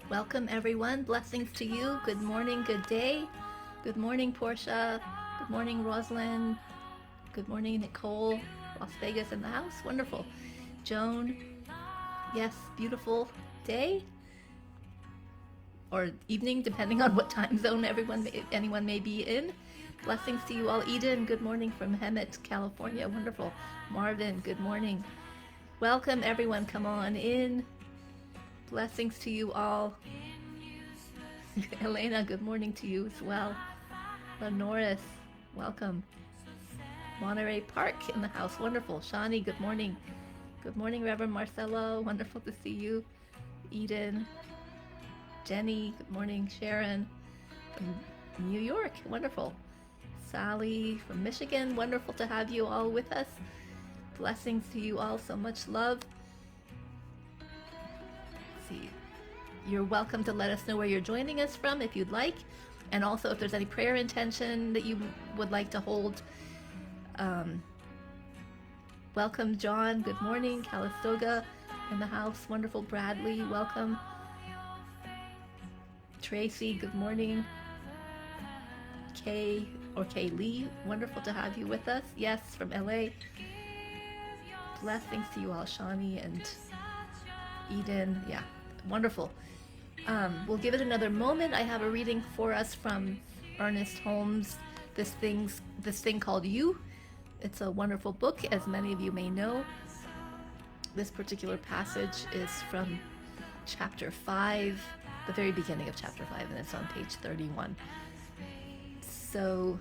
Welcome everyone. Blessings to you. Good morning, good day. Good morning, Portia. Good morning, Rosalind. Good morning, Nicole. Las Vegas in the house. Wonderful. Joan. Yes, beautiful day or evening, depending on what time zone anyone may be in. Blessings to you all. Eden, good morning from Hemet, California. Wonderful. Marvin, good morning. Welcome everyone. Come on in. Blessings to you all. Elena, good morning to you as well. Lenoris, welcome. Monterey Park in the house. Wonderful. Shani, good morning. Good morning, Reverend Marcelo. Wonderful to see you. Eden. Jenny, good morning. Sharon from New York. Wonderful. Sally from Michigan. Wonderful to have you all with us. Blessings to you all. So much love. You're welcome to let us know where you're joining us from if you'd like, and also if there's any prayer intention that you would like to hold. Welcome, John. Good morning. Calistoga in the house. Wonderful. Bradley, welcome. Tracy, good morning. Kay Lee, wonderful to have you with us. Yes, from LA. Blessings to you all, Shawnee and Eden. Yeah, wonderful. We'll give it another moment. I have a reading for us from Ernest Holmes, this thing called You. It's a wonderful book, as many of you may know. This particular passage is from chapter 5, the very beginning of chapter 5, and it's on page 31. So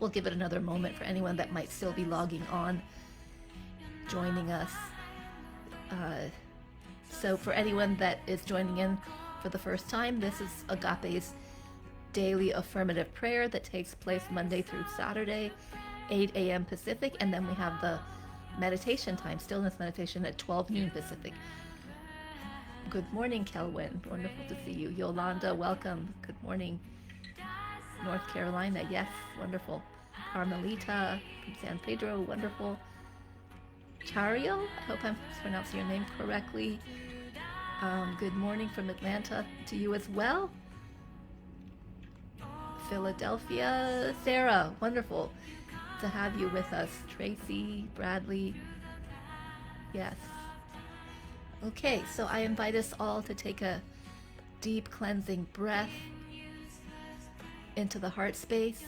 we'll give it another moment for anyone that might still be logging on, joining us. So for anyone that is joining in for the first time, this is Agape's daily affirmative prayer that takes place Monday through Saturday, 8 a.m. Pacific, and then we have the meditation time, stillness meditation at 12 noon Pacific. Good morning, Kelwin. Wonderful to see you. Yolanda, welcome. Good morning. North Carolina, yes, wonderful. Carmelita from San Pedro, wonderful. Chariel, I hope I'm pronouncing your name correctly. Good morning from Atlanta to you as well. Philadelphia, Sarah, wonderful to have you with us. Tracy, Bradley, yes. Okay, so I invite us all to take a deep cleansing breath into the heart space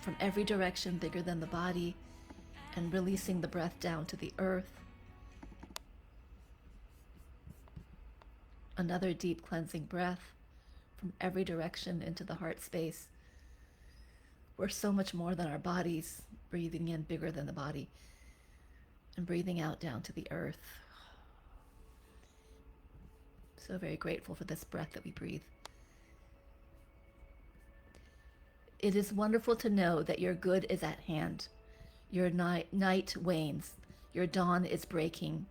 from every direction bigger than the body, and releasing the breath down to the earth. Another deep cleansing breath from every direction into the heart space. We're so much more than our bodies, breathing in bigger than the body, and breathing out down to the earth. So very grateful for this breath that we breathe. It is wonderful to know that your good is at hand. Your night wanes. Your dawn is breaking.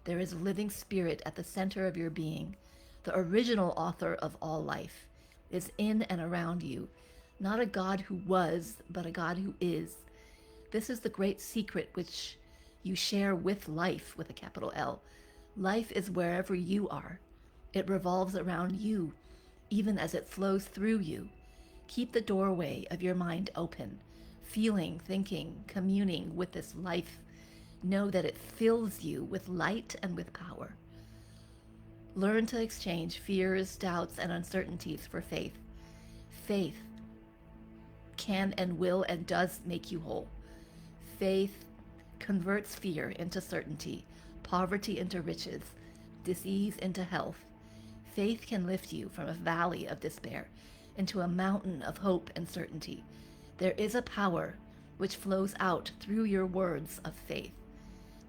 There is a living spirit at the center of your being. The original author of all life is in and around you. Not a God who was, but a God who is. This is the great secret which you share with life, with a capital L. Life is wherever you are. It revolves around you, even as it flows through you. Keep the doorway of your mind open, feeling, thinking, communing with this life. Know that it fills you with light and with power. Learn to exchange fears, doubts, and uncertainties for faith. Faith can and will and does make you whole. Faith converts fear into certainty, poverty into riches, disease into health. Faith can lift you from a valley of despair into a mountain of hope and certainty. There is a power which flows out through your words of faith.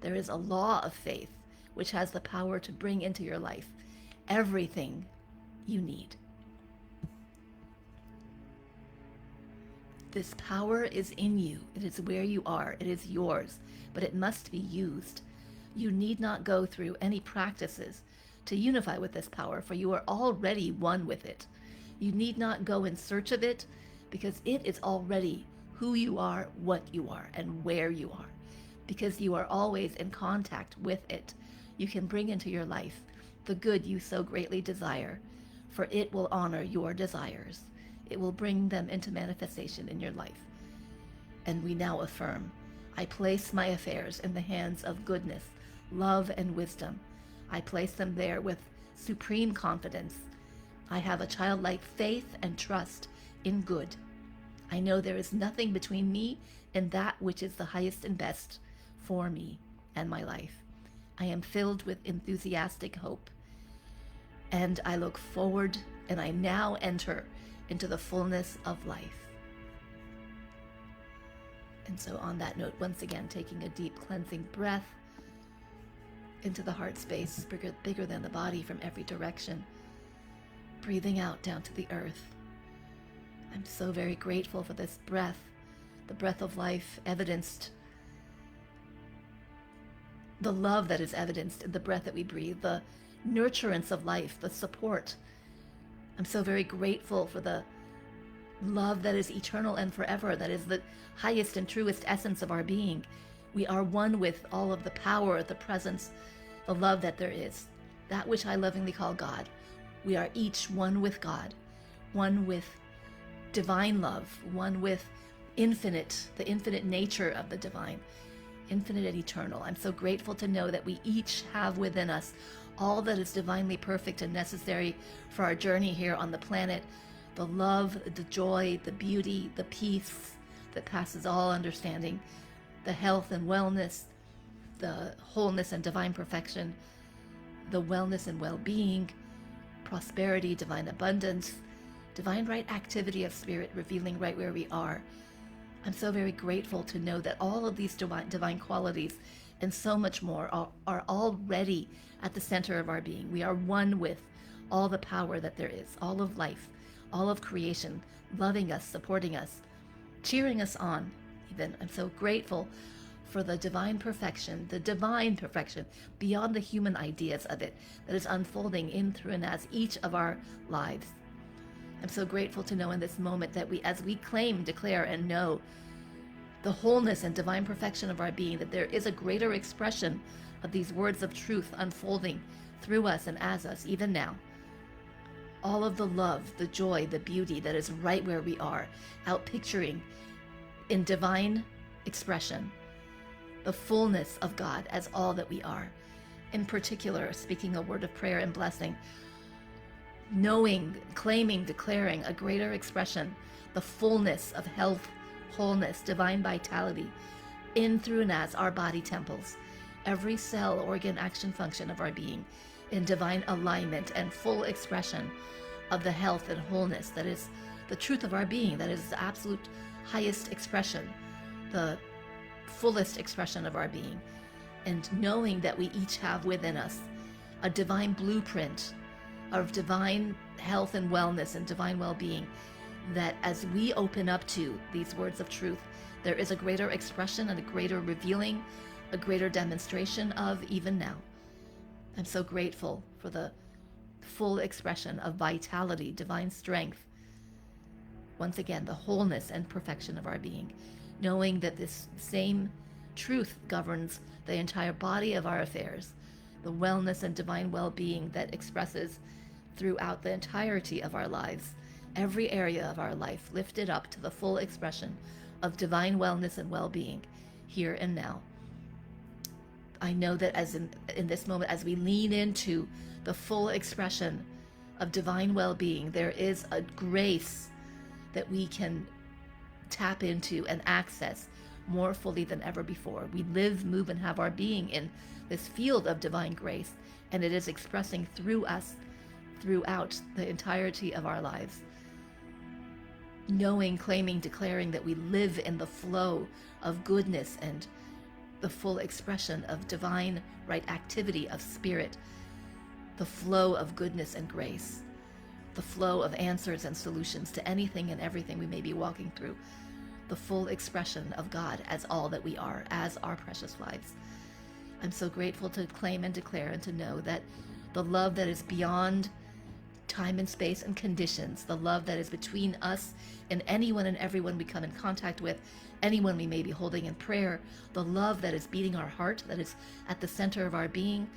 There is a law of faith which has the power to bring into your life everything you need. This power is in you. It is where you are. It is yours, but it must be used. You need not go through any practices to unify with this power, for you are already one with it. You need not go in search of it, because it is already who you are, what you are, and where you are, because you are always in contact with it. you can bring into your life the good you so greatly desire, for it will honor your desires. It will bring them into manifestation in your life. And we now affirm, I place my affairs in the hands of goodness, love, and wisdom. I place them there with supreme confidence. I have a childlike faith and trust in good. I know there is nothing between me and that which is the highest and best for me and my life. I am filled with enthusiastic hope, and I look forward, and I now enter into the fullness of life. And so on that note, once again, taking a deep cleansing breath into the heart space, bigger than the body from every direction, breathing out down to the earth. I'm so very grateful for this breath, the breath of life evidenced, the love that is evidenced in the breath that we breathe, the nurturance of life, the support. I'm so very grateful for the love that is eternal and forever, that is the highest and truest essence of our being. We are one with all of the power, the presence, the love that there is, that which I lovingly call God. We are each one with God, one with divine love, one with the infinite nature of the divine, infinite and eternal. I'm so grateful to know that we each have within us all that is divinely perfect and necessary for our journey here on the planet. The love, the joy, the beauty, the peace that passes all understanding, the health and wellness, the wholeness and divine perfection, the wellness and well-being, prosperity, divine abundance, divine right activity of spirit revealing right where we are. I'm so very grateful to know that all of these divine qualities and so much more are already at the center of our being. We are one with all the power that there is, all of life, all of creation, loving us, supporting us, cheering us on even. I'm so grateful for the divine perfection beyond the human ideas of it that is unfolding in, through, and as each of our lives. I'm so grateful to know in this moment that as we claim, declare, and know the wholeness and divine perfection of our being, that there is a greater expression of these words of truth unfolding through us and as us, even now. All of the love, the joy, the beauty that is right where we are, out picturing in divine expression, the fullness of God as all that we are. In particular, speaking a word of prayer and blessing, knowing, claiming, declaring a greater expression, the fullness of health, wholeness, divine vitality, in, through, and as our body temples, every cell, organ, action, function of our being, in divine alignment and full expression of the health and wholeness that is the truth of our being, that is the absolute highest expression, the fullest expression of our being. And knowing that we each have within us a divine blueprint of divine health and wellness and divine well-being, that as we open up to these words of truth, there is a greater expression and a greater revealing, a greater demonstration of even now. I'm so grateful for the full expression of vitality, divine strength. Once again, the wholeness and perfection of our being, knowing that this same truth governs the entire body of our affairs, the wellness and divine well-being that expresses throughout the entirety of our lives, every area of our life lifted up to the full expression of divine wellness and well-being here and now. I know that as in this moment, as we lean into the full expression of divine well-being, there is a grace that we can tap into and access more fully than ever before. We live, move, and have our being in this field of divine grace, and it is expressing through us throughout the entirety of our lives. Knowing, claiming, declaring that we live in the flow of goodness and the full expression of divine right activity of spirit, the flow of goodness and grace, the flow of answers and solutions to anything and everything we may be walking through, the full expression of God as all that we are, as our precious lives. I'm so grateful to claim and declare and to know that the love that is beyond time and space and conditions, the love that is between us and anyone and everyone we come in contact with, anyone we may be holding in prayer, the love that is beating our heart, that is at the center of our being,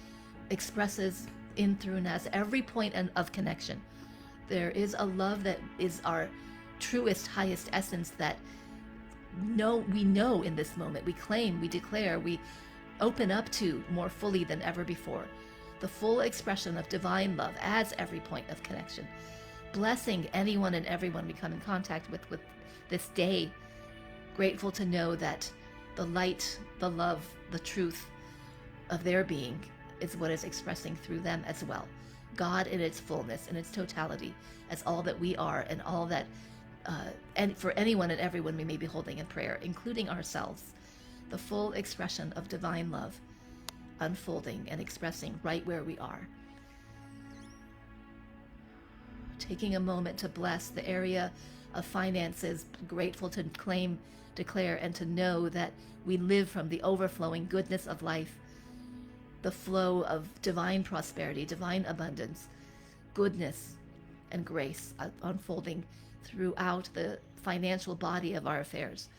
expresses in, through, and as every point of connection. There is a love that is our truest, highest essence that we know in this moment. We claim, we declare, we open up to more fully than ever before. The full expression of divine love as every point of connection. Blessing anyone and everyone we come in contact with this day. Grateful to know that the light, the love, the truth of their being is what is expressing through them as well. God in its fullness, in its totality, as all that we are and all that, and for anyone and everyone we may be holding in prayer, including ourselves, the full expression of divine love unfolding and expressing right where we are. Taking a moment to bless the area of finances, grateful to claim, declare, and to know that we live from the overflowing goodness of life, the flow of divine prosperity, divine abundance, goodness, and grace unfolding throughout the financial body of our affairs.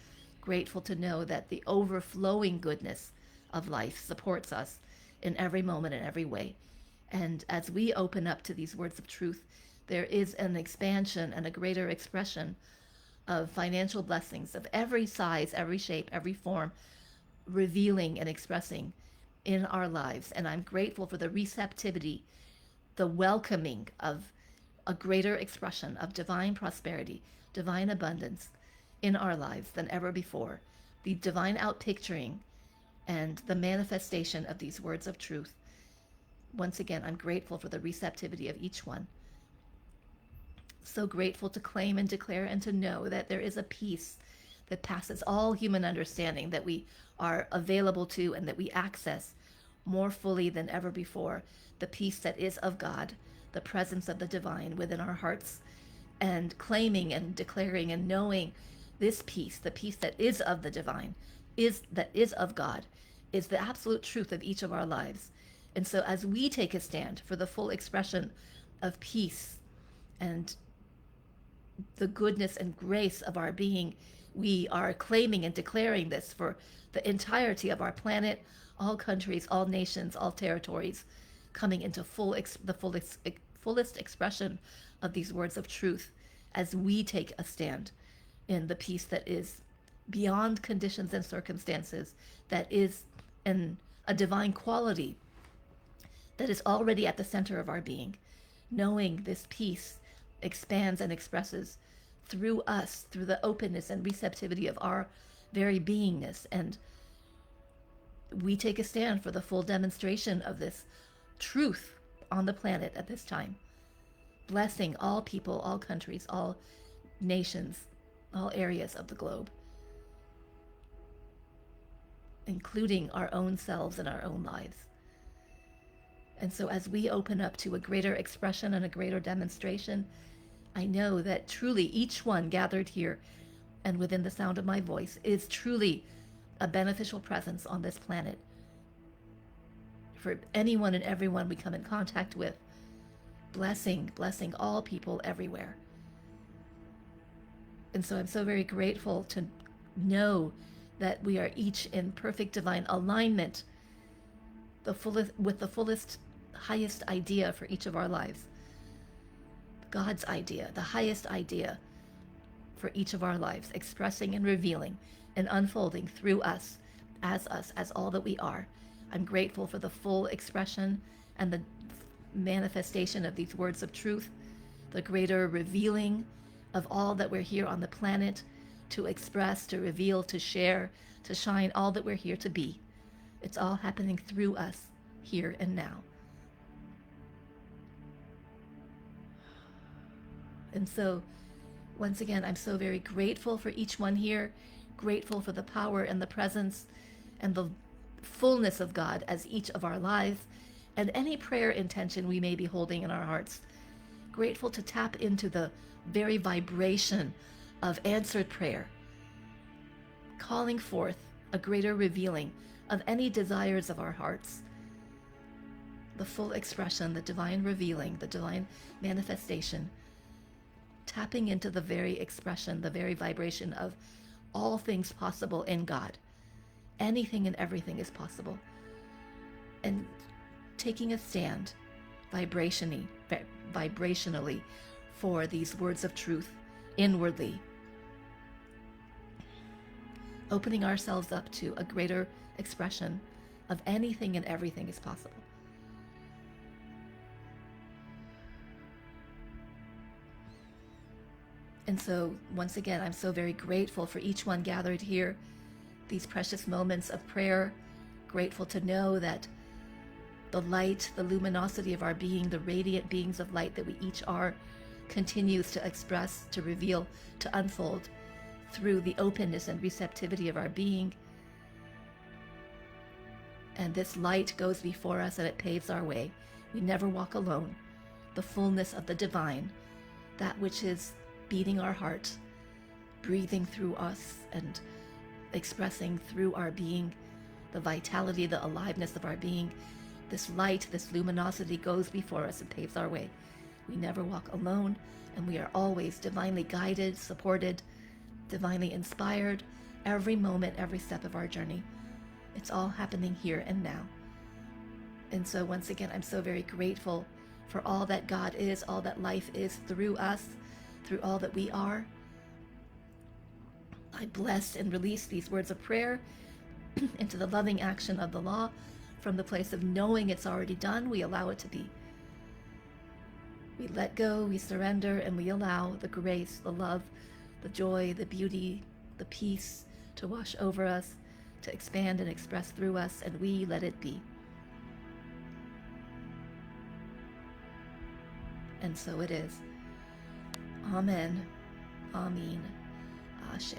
Grateful to know that the overflowing goodness of life supports us in every moment and every way. And as we open up to these words of truth, there is an expansion and a greater expression of financial blessings of every size, every shape, every form, revealing and expressing in our lives. And I'm grateful for the receptivity, the welcoming of a greater expression of divine prosperity, divine abundance in our lives than ever before. The divine outpicturing and the manifestation of these words of truth. Once again, I'm grateful for the receptivity of each one. So grateful to claim and declare and to know that there is a peace that passes all human understanding, that we are available to and that we access more fully than ever before. The peace that is of God, the presence of the divine within our hearts, and claiming and declaring and knowing this peace, the peace that is of the divine, that is of God, is the absolute truth of each of our lives. And so as we take a stand for the full expression of peace and the goodness and grace of our being, we are claiming and declaring this for the entirety of our planet, all countries, all nations, all territories, coming into the fullest expression of these words of truth as we take a stand in the peace that is beyond conditions and circumstances, that is a divine quality that is already at the center of our being. Knowing this peace expands and expresses through us, through the openness and receptivity of our very beingness. And we take a stand for the full demonstration of this truth on the planet at this time. Blessing all people, all countries, all nations, all areas of the globe, including our own selves and our own lives. And so as we open up to a greater expression and a greater demonstration, I know that truly each one gathered here and within the sound of my voice is truly a beneficial presence on this planet for anyone and everyone we come in contact with. Blessing all people everywhere. And so I'm so very grateful to know that we are each in perfect divine alignment, with the fullest, highest idea for each of our lives. God's idea, the highest idea for each of our lives, expressing and revealing and unfolding through us, as all that we are. I'm grateful for the full expression and the manifestation of these words of truth, the greater revealing of all that we're here on the planet to express, to reveal, to share, to shine, all that we're here to be. It's all happening through us here and now. And so, once again, I'm so very grateful for each one here, grateful for the power and the presence and the fullness of God as each of our lives, and any prayer intention we may be holding in our hearts. Grateful to tap into the very vibration of answered prayer, calling forth a greater revealing of any desires of our hearts. The full expression, the divine revealing, the divine manifestation, tapping into the very expression, the very vibration of all things possible in God. Anything and everything is possible. And taking a stand vibrationally for these words of truth inwardly, opening ourselves up to a greater expression of anything and everything is possible. And so, once again, I'm so very grateful for each one gathered here, these precious moments of prayer, grateful to know that the light, the luminosity of our being, the radiant beings of light that we each are, continues to express, to reveal, to unfold through the openness and receptivity of our being. And this light goes before us and it paves our way. We never walk alone. The fullness of the divine, that which is beating our heart, breathing through us and expressing through our being, the vitality, the aliveness of our being. This light, this luminosity goes before us and paves our way. We never walk alone, and we are always divinely guided, supported, divinely inspired, every moment, every step of our journey. It's all happening here and now. And so once again, I'm so very grateful for all that God is, all that life is through us, through all that we are. I bless and release these words of prayer into the loving action of the law. From the place of knowing it's already done, we allow it to be. We let go, we surrender, and we allow the grace, the love, the joy, the beauty, the peace to wash over us, to expand and express through us, and we let it be. And so it is. Amen. Amen. Ashe.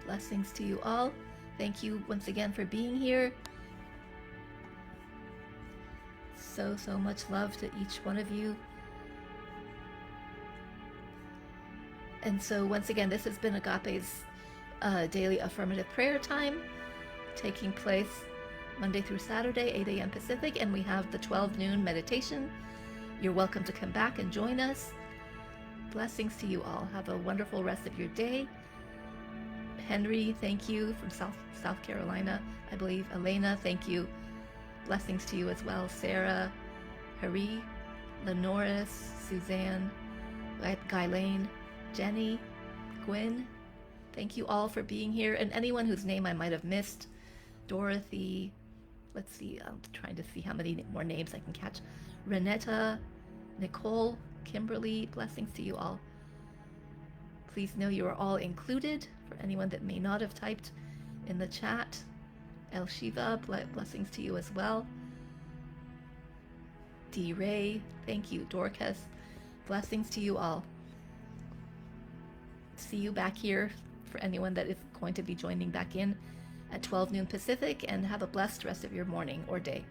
Blessings to you all. Thank you once again for being here. So much love to each one of you. And so once again, this has been Agape's daily affirmative prayer time, taking place Monday through Saturday, 8 a.m. Pacific, and we have the 12 noon meditation. You're welcome to come back and join us. Blessings to you all. Have a wonderful rest of your day. Henry, thank you, from South Carolina, I believe. Elena, thank you. Blessings to you as well. Sarah, Hari, Lenoris, Suzanne, Guylaine, Jenny, Gwen, thank you all for being here. And anyone whose name I might have missed. Dorothy, let's see, I'm trying to see how many more names I can catch. Renetta, Nicole, Kimberly, blessings to you all. Please know you are all included. For anyone that may not have typed in the chat, El Shiva, blessings to you as well. D. Ray, thank you. Dorcas, blessings to you all. See you back here for anyone that is going to be joining back in at 12 noon Pacific, and have a blessed rest of your morning or day.